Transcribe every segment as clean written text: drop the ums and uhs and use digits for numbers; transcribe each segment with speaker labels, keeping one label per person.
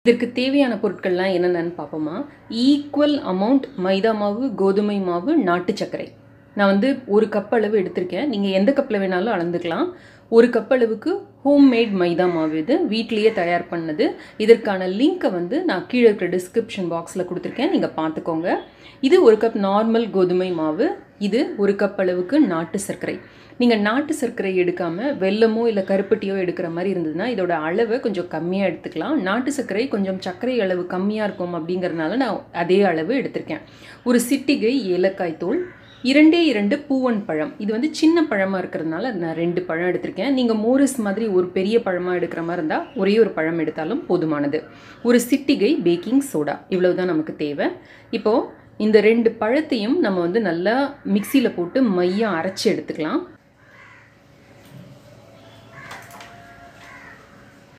Speaker 1: இதற்கு தேவையான பொருட்கள்லாம் என்னென்னு பார்ப்போமா. ஈக்குவல் அமௌண்ட் மைதா மாவு, கோதுமை மாவு, நாட்டு சர்க்கரை. நான் வந்து 1 கப் அளவு எடுத்திருக்கேன். நீங்கள் எந்த கப்பில் வேணாலும் அளந்துக்கலாம். 1 கப் அளவுக்கு ஹோம்மேட் மைதா மாவு இது வீட்டிலேயே தயார் பண்ணது. இதற்கான லிங்க்கை வந்து நான் கீழே இருக்கிற டிஸ்கிரிப்ஷன் பாக்ஸில் கொடுத்துருக்கேன், நீங்கள் பார்த்துக்கோங்க. இது 1 கப் நார்மல் கோதுமை மாவு. இது 1 கப் அளவுக்கு நாட்டு சர்க்கரை. நீங்கள் நாட்டு சர்க்கரை எடுக்காமல் வெல்லமோ இல்லை கருப்பட்டியோ எடுக்கிற மாதிரி இருந்ததுன்னா இதோட அளவை கொஞ்சம் கம்மியாக எடுத்துக்கலாம். நாட்டு சர்க்கரை கொஞ்சம் சர்க்கரை அளவு கம்மியாக இருக்கும் அப்படிங்கிறதுனால நான் அதே அளவு எடுத்திருக்கேன். ஒரு சிட்டிகை ஏலக்காய் தூள், 2 பூவன் பழம். இது வந்து சின்ன பழமாக இருக்கிறதுனால நான் 2 பழம் எடுத்திருக்கேன். நீங்கள் மோரிஸ் மாதிரி ஒரு பெரிய பழமாக எடுக்கிற மாதிரி இருந்தால் ஒரே ஒரு பழம் எடுத்தாலும் போதுமானது. ஒரு சிட்டிகை பேக்கிங் சோடா. இவ்வளவு தான் நமக்கு தேவை. இப்போது இந்த 2 பழத்தையும் நம்ம வந்து நல்லா மிக்சியில் போட்டு மையாக அரைச்சி எடுத்துக்கலாம்.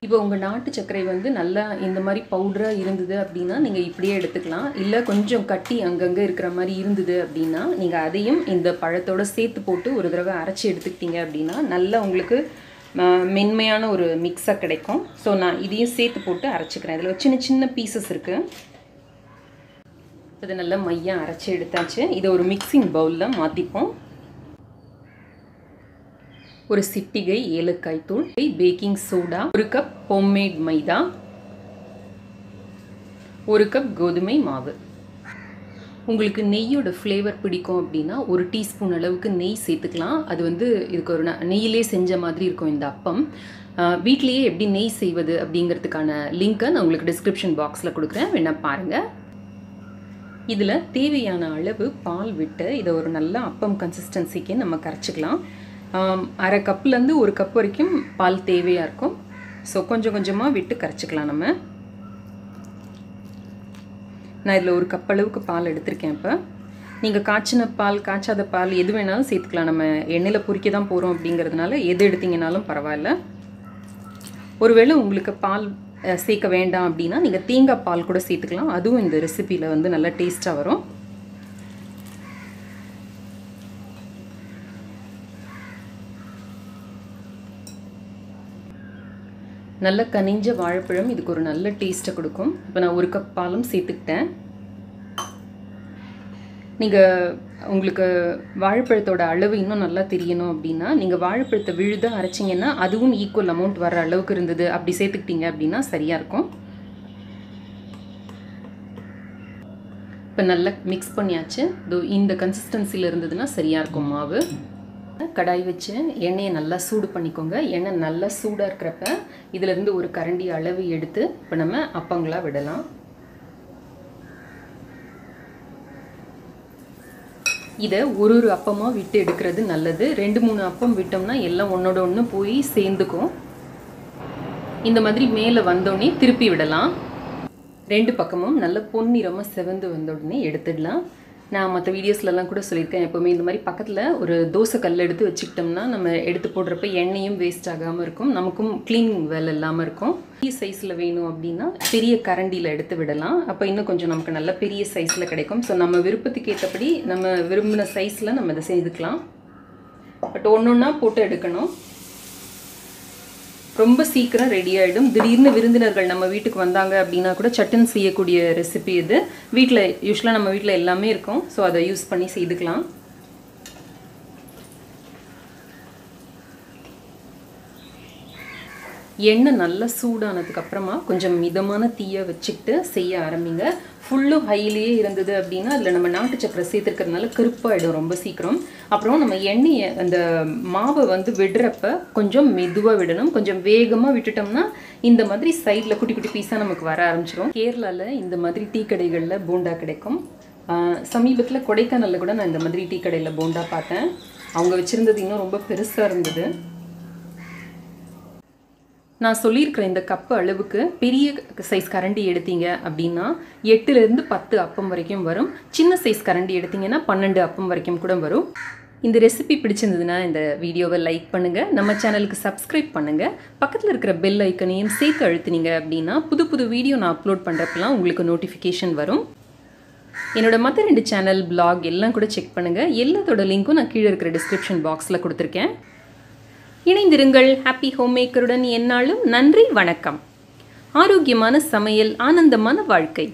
Speaker 1: இப்போ உங்கள் நாட்டு சர்க்கரை வந்து நல்லா இந்த மாதிரி பவுடராக இருந்தது அப்படின்னா நீங்கள் இப்படியே எடுத்துக்கலாம். இல்லை கொஞ்சம் கட்டி அங்கங்கே இருக்கிற மாதிரி இருந்தது அப்படின்னா நீங்கள் அதையும் இந்த பழத்தோடு சேர்த்து போட்டு ஒரு தடவை அரைச்சி எடுத்துக்கிட்டீங்க அப்படின்னா நல்லா உங்களுக்கு மென்மையான ஒரு மிக்ஸாக கிடைக்கும். ஸோ நான் இதையும் சேர்த்து போட்டு அரைச்சிக்கிறேன். இதில் சின்ன சின்ன பீசஸ் இருக்குது. இது நல்லா மையாக அரைச்சி எடுத்தாச்சு. இதை ஒரு மிக்சிங் பவுலில் மாற்றிப்போம். ஒரு சிட்டிகை ஏலக்காய் தூள், பேக்கிங் சோடா, 1 கப் ஹோம்மேட் மைதா, 1 கப் கோதுமை மாவு. உங்களுக்கு நெய்யோட ஃப்ளேவர் பிடிக்கும் அப்படின்னா 1 டீஸ்பூன் அளவுக்கு நெய் சேர்த்துக்கலாம். அது வந்து இதுக்கு ஒரு நெய்யிலே செஞ்ச மாதிரி இருக்கும் இந்த அப்பம். வீட்லேயே எப்படி நெய் செய்வது அப்படிங்கிறதுக்கான லிங்க்கை நான் உங்களுக்கு டிஸ்கிரிப்ஷன் பாக்ஸில் கொடுக்குறேன், வேணா பாருங்கள். இதில் தேவையான அளவு பால் விட்டு இதை ஒரு நல்ல அப்பம் கன்சிஸ்டன்சிக்கு நம்ம கரைச்சிக்கலாம். 1/2 கப்லேருந்து 1 கப் வரைக்கும் பால் தேவையாக இருக்கும். ஸோ கொஞ்சம் கொஞ்சமாக விட்டு கரைச்சிக்கலாம் நம்ம. நான் இதில் 1 கப் அளவுக்கு பால் எடுத்திருக்கேன். இப்போ நீங்கள் காய்ச்சின பால், காய்ச்சாத பால் எது வேணாலும் சேர்த்துக்கலாம். நம்ம எண்ணெயில் பொரிக்க தான் போகிறோம் அப்படிங்கிறதுனால எது எடுத்திங்கனாலும் பரவாயில்ல. ஒருவேளை உங்களுக்கு பால் சேர்க்க வேண்டாம் அப்படின்னா நீங்கள் தேங்காய் பால் கூட சேர்த்துக்கலாம். அதுவும் இந்த ரெசிபியில் வந்து நல்லா டேஸ்ட்டாக வரும். நல்ல கனிஞ்ச வாழைப்பழம் இதுக்கு ஒரு நல்ல டேஸ்ட்டை கொடுக்கும். இப்போ நான் 1 கப் பாலும் சேர்த்துக்கிட்டேன். நீங்கள் உங்களுக்கு வாழைப்பழத்தோட அளவு இன்னும் நல்லா தெரியணும் அப்படின்னா நீங்கள் வாழைப்பழத்தை விழுதாக அரைச்சிங்கன்னா அதுவும் ஈக்குவல் அமௌண்ட் வர அளவுக்கு இருந்தது அப்படி சேர்த்துக்கிட்டீங்க அப்படின்னா சரியாக இருக்கும். இப்போ நல்லா மிக்ஸ் பண்ணியாச்சு. இந்த கன்சிஸ்டன்சியில் இருந்ததுன்னா சரியாக இருக்கும் மாவு. கடாய் வச்சு எண்ணெயை நல்லா சூடு பண்ணிக்கோங்க. எண்ணெய் நல்லா சூடாக இருக்கிறப்ப இதிலேருந்து ஒரு கரண்டி அளவு எடுத்து இப்போ நம்ம அப்பங்களாக விடலாம். இதை ஒரு அப்பமாக விட்டு எடுக்கிறது நல்லது. 2-3 அப்பம் விட்டோம்னா எல்லாம் ஒன்றோட ஒன்று போய் சேர்ந்துக்கும். இந்த மாதிரி மேலே வந்தோடனே திருப்பி விடலாம். 2 பக்கமும் நல்ல பொன்னிறமாக செவந்து வந்த உடனே எடுத்துடலாம். நான் மற்ற வீடியோஸ்லலாம் கூட சொல்லியிருக்கேன், எப்போவுமே இந்த மாதிரி பக்கத்தில் ஒரு தோசை கல் எடுத்து வச்சுக்கிட்டோம்னா நம்ம எடுத்து போடுறப்ப எண்ணெயும் வேஸ்ட் ஆகாமல் இருக்கும், நமக்கும் க்ளீனிங் வேலை இல்லாமல் இருக்கும். பெரிய சைஸில் வேணும் அப்படின்னா பெரிய கரண்டியில் எடுத்து விடலாம். அப்போ இன்னும் கொஞ்சம் நமக்கு நல்ல பெரிய சைஸில் கிடைக்கும். ஸோ நம்ம விருப்பத்துக்கு ஏற்றபடி நம்ம விரும்பின சைஸில் நம்ம இதை செய்துக்கலாம். பட் ஒன்று ஒன்றா போட்டு எடுக்கணும். ரொம்ப சீக்கிரம் ரெடி ஆகிடும். திடீர்னு விருந்தினர்கள் நம்ம வீட்டுக்கு வந்தாங்க அப்படின்னா கூட சட்டுன்னு செய்யக்கூடிய ரெசிபி இது. வீட்டில் யூஸ்வலாக நம்ம வீட்டில் எல்லாமே இருக்கும். ஸோ அதை யூஸ் பண்ணி செய்துக்கலாம். எண்ணெய் நல்லா சூடானதுக்கப்புறமா கொஞ்சம் மிதமான தீயை வச்சுக்கிட்டு செய்ய ஆரம்பிங்க. ஃபுல்லும் ஹையிலேயே இருந்தது அப்படின்னா அதில் நம்ம நாட்டு சக்கரை சேர்த்துருக்கிறதுனால கருப்பாயிடும் ரொம்ப சீக்கிரம். அப்புறம் நம்ம எண்ணெயை அந்த மாவை வந்து விடுறப்ப கொஞ்சம் மெதுவாக விடணும். கொஞ்சம் வேகமாக விட்டுட்டோம்னா இந்த மாதிரி சைடில் குட்டி குட்டி பீஸாக நமக்கு வர ஆரம்பிச்சிடும். கேரளாவில் இந்த மாதிரி டீ கடைகளில் போண்டா கிடைக்கும். சமீபத்தில் கொடைக்கானலில் கூட நான் இந்த மாதிரி டீ கடையில் போண்டா பார்த்தேன். அவங்க வச்சுருந்தது இன்னும் ரொம்ப பெருசாக இருந்தது. நான் சொல்லியிருக்கிற இந்த கப்பு அளவுக்கு பெரிய சைஸ் கரண்டி எடுத்தீங்க அப்படின்னா 8லேருந்து 10 அப்பம் வரைக்கும் வரும். சின்ன சைஸ் கரண்டி எடுத்தீங்கன்னா 12 அப்பம் வரைக்கும் கூட வரும். இந்த ரெசிபி பிடிச்சிருந்ததுன்னா இந்த வீடியோவை லைக் பண்ணுங்கள், நம்ம சேனலுக்கு சப்ஸ்கிரைப் பண்ணுங்கள், பக்கத்தில் இருக்கிற பெல் ஐக்கனையும் சேர்த்து அழுத்தினீங்க அப்படின்னா புது புது வீடியோ நான் அப்லோட் பண்ணுறப்பெல்லாம் உங்களுக்கு நோட்டிஃபிகேஷன் வரும். என்னோட மற்ற 2 சேனல் பிளாக் எல்லாம் கூட செக் பண்ணுங்கள். எல்லாத்தோட லிங்க்கும் நான் கீழே இருக்கிற டிஸ்கிரிப்ஷன் பாக்ஸில் கொடுத்துருக்கேன். இணைந்திருங்கள். ஹாப்பி ஹோம் மேக்கருடன் எந்நாளும். நன்றி, வணக்கம். ஆரோக்கியமான சமையல், ஆனந்தமான வாழ்க்கை.